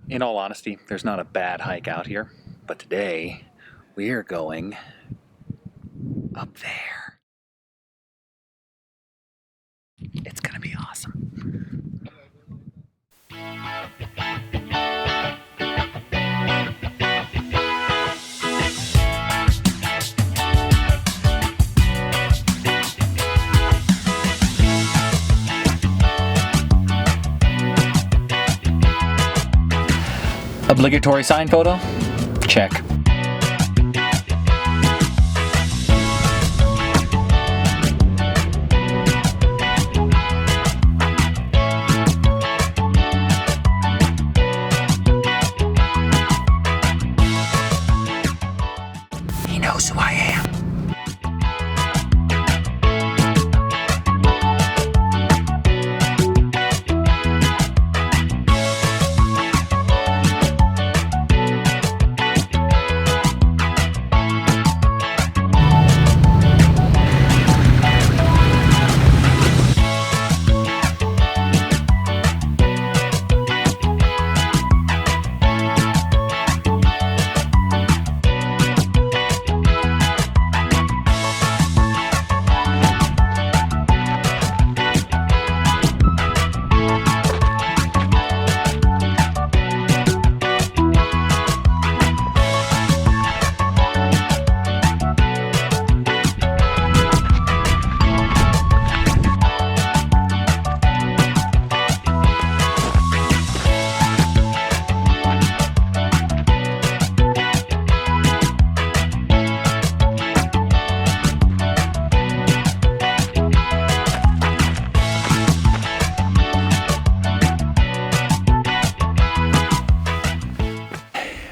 In all honesty, there's not a bad hike out here, but today we are going up there. It's gonna be awesome. Obligatory sign photo? Check. He knows who I am.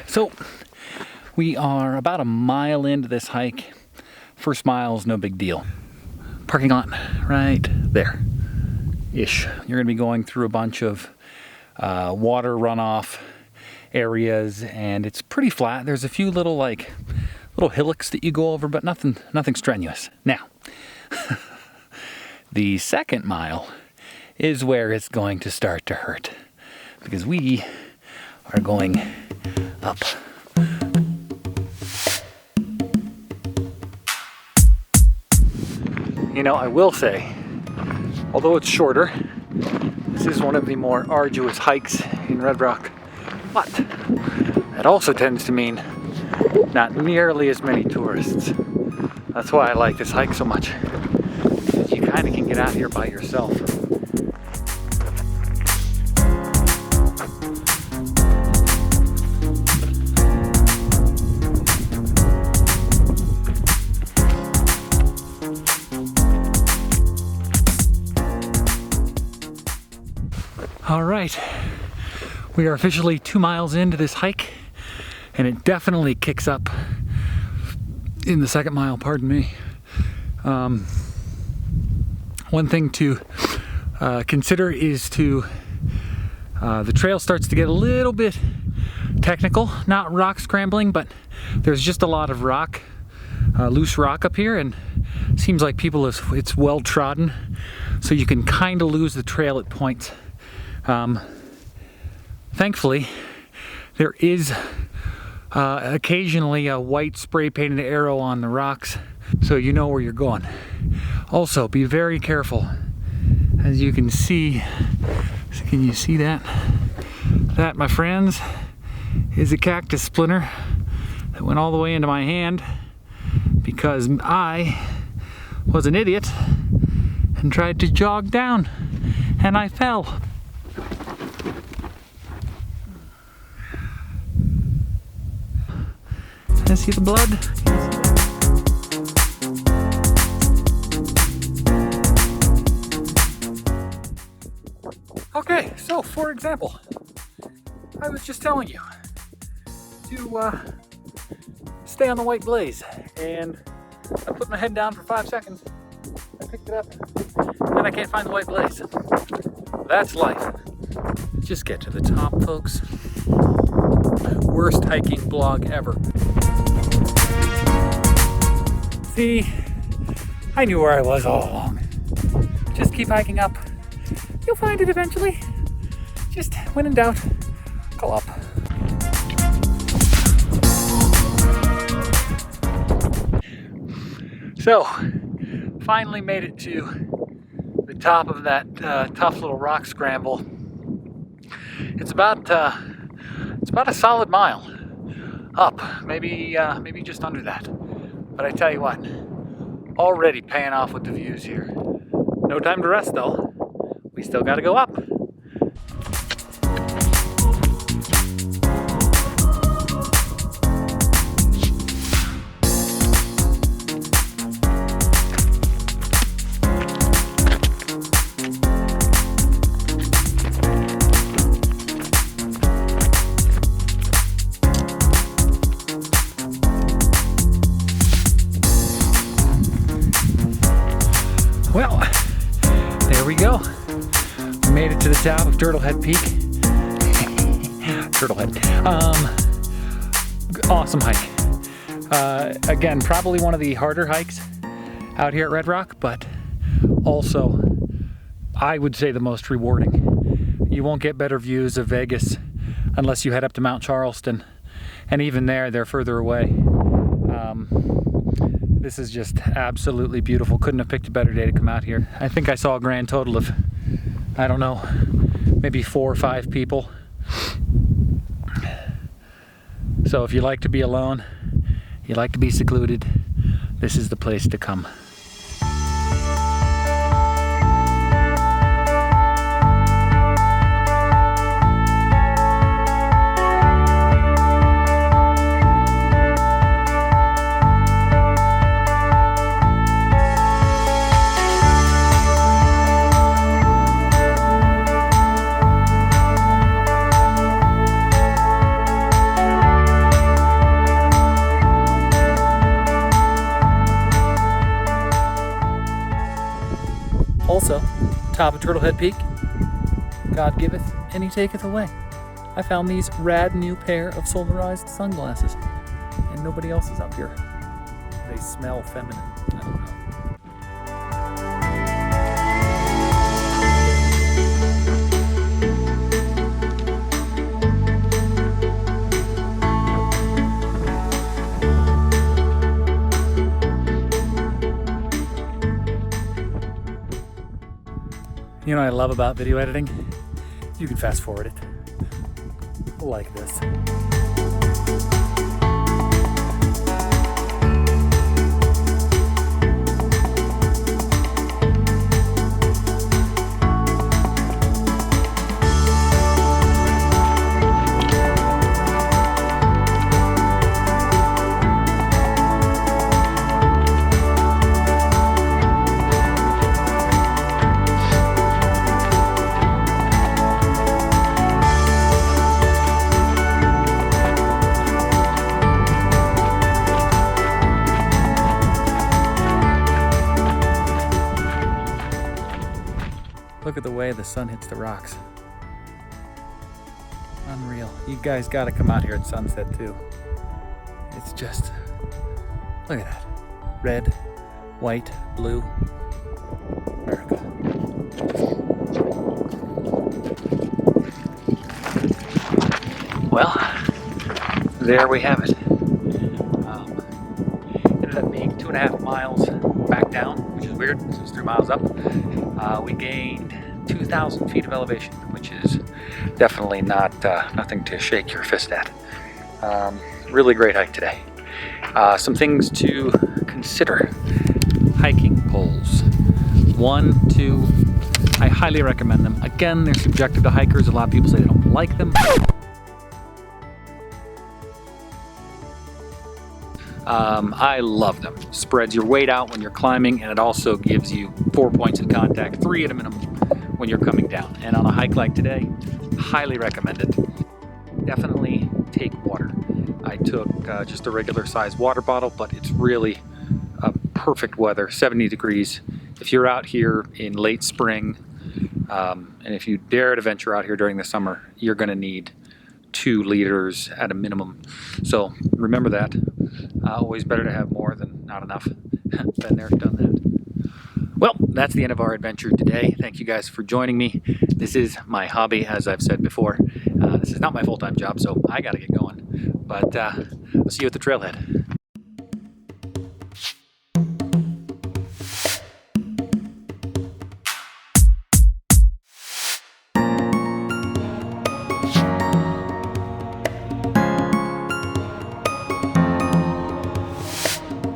So we are about a mile into this hike. First mile is no big deal. Parking lot right there ish. You're gonna be going through a bunch of water runoff areas, and it's pretty flat. There's a few little hillocks that you go over, but nothing strenuous. Now, the second mile is where it's going to start to hurt, because we are going up. You know, I will say, although it's shorter, this is one of the more arduous hikes in Red Rock, but that also tends to mean not nearly as many tourists. That's why I like this hike so much, because you kind of can get out here by yourself. All right, we are officially 2 miles into this hike, and it definitely kicks up in the second mile, pardon me. One thing to consider is the trail starts to get a little bit technical, not rock scrambling, but there's just a lot of rock, loose rock up here, and it seems like it's well trodden, so you can kind of lose the trail at points. Thankfully, there is occasionally a white spray painted arrow on the rocks, so you know where you're going. Also, be very careful. As you can see, can you see that? That, my friends, is a cactus splinter that went all the way into my hand because I was an idiot and tried to jog down, and I fell. Can you see the blood? Okay, so for example, I was just telling you to stay on the white blaze, and I put my head down for 5 seconds, I picked it up, and I can't find the white blaze. That's life. Just get to the top, folks. Worst hiking blog ever. See, I knew where I was all along. Just keep hiking up. You'll find it eventually. Just when in doubt, Go up. So, finally made it to the top of that tough little rock scramble. It's about a solid mile up, maybe just under that. But I tell you what, already paying off with the views here. No time to rest though. We still got to go up. Well, there we go. We made it to the top of Turtlehead Peak. Turtlehead. Awesome hike. Again, probably one of the harder hikes out here at Red Rock, but also I would say the most rewarding. You won't get better views of Vegas unless you head up to Mount Charleston, and even there, they're further away. This is just absolutely beautiful. Couldn't have picked a better day to come out here. I think I saw a grand total of, I don't know, maybe 4 or 5 people. So if you like to be alone, you like to be secluded, this is the place to come. Also, top of Turtlehead Peak, God giveth and he taketh away. I found these rad new pair of solarized sunglasses, and nobody else is up here. They smell feminine. I don't know. You know what I love about video editing? You can fast forward it. Like this. Look at the way the sun hits the rocks. Unreal. You guys gotta come out here at sunset too. It's just, look at that. Red, white, blue. America. Well, there we have it. Ended up being 2.5 miles back down, which is weird. This was 3 miles up. We gained 2,000 feet of elevation, which is definitely not nothing to shake your fist at. Really great hike today. Some things to consider. Hiking poles. 1, 2, I highly recommend them. Again, they're subjective to hikers. A lot of people say they don't like them. I love them. Spreads your weight out when you're climbing, and it also gives you 4 points of contact, 3 at a minimum, when you're coming down. And on a hike like today, highly recommend it. Definitely take water. I took just a regular size water bottle, but it's really perfect weather, 70 degrees. If you're out here in late spring, and if you dare to venture out here during the summer, you're going to need 2 liters at a minimum. So remember that. Always better to have more than not enough. Been there, done that. Well, that's the end of our adventure today. Thank you guys for joining me. This is my hobby, as I've said before. This is not my full-time job, so I gotta get going. But I'll see you at the trailhead.